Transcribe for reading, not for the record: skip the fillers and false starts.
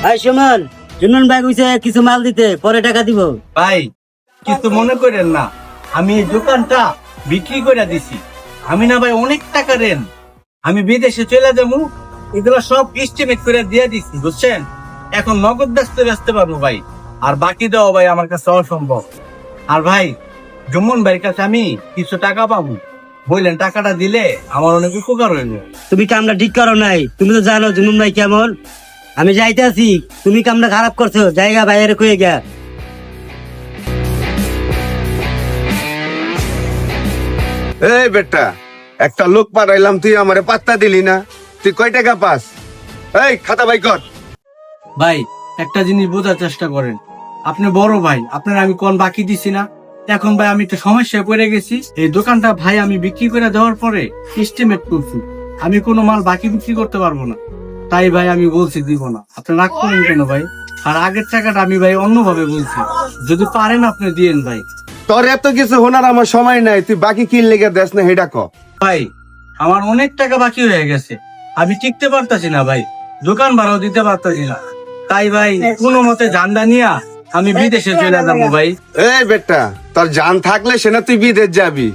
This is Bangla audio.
ভাই সুমন, জুনন ভাই কইছে কিছু মাল দিতে, পরে টাকা দিব। ভাই কিছু মনে করেন না, আমি এই দোকানটা বিক্রি করে দিছি। আমি না ভাই অনেক টাকা ঋণ, আমি বিদেশে চলে যাবো, এগুলো সব এস্টিমেট করে দিয়ে দিছি বুঝছেন। এখন নগদ ব্যস্ত পারবো ভাই, আর বাকি দেওয়া ভাই আমার কাছে অসম্ভব। আর ভাই জুম্মন ভাইয়ের কাছে আমি কিছু টাকা পাবো, বললেন টাকাটা দিলে আমার অনেক উপকার হইল। তুমি কামটা ঠিক করো নাই, তুমি তো জানো জুনন ভাই কেমন। আমি যাইতেছি, তুমি কামটা খারাপ করছো, জায়গা বাইরে কয়ে গা। এই বেটা, একটা লোক পাঠাইলাম, তুই আমারে পাত্তা দিলি না। তুই কয় টাকা পাস? এই খাতা বাই কর। ভাই একটা জিনিস বোঝার চেষ্টা করেন, আপনি বড় ভাই, আপনার আমি কোন বাকি দিছি না। এখন ভাই আমি একটা সমস্যায় পড়ে গেছি। এই দোকানটা ভাই আমি বিক্রি করে দেওয়ার পরে এস্টিমেট করছি, আমি কোনো মাল বাকি বিক্রি করতে পারবো না। তাই ভাই আমি বলছি দিব না। আপনি রাগ করেন কেন ভাই? আর আগের টাকাটা আমি ভাই অন্যভাবে বলছি, যদি পারেন আপনি দিয়েন ভাই। তোর এত কিছু হোনার আমার সময় নাই, তুই বাকি কি লেগে দেস না হেডা ক। ভাই আমার অনেক টাকা বাকি হয়ে গেছে, আমি টিকতে পারতাছি না ভাই, দোকান ভাড়াও দিতে পারতাছি না। তাই ভাই কোনো মতে জানদা নিয়া আমি বিদেশে চলে যাবো ভাই। এই বেটা, তোর জান থাকলে সে না তুই বিদেশ যাবি।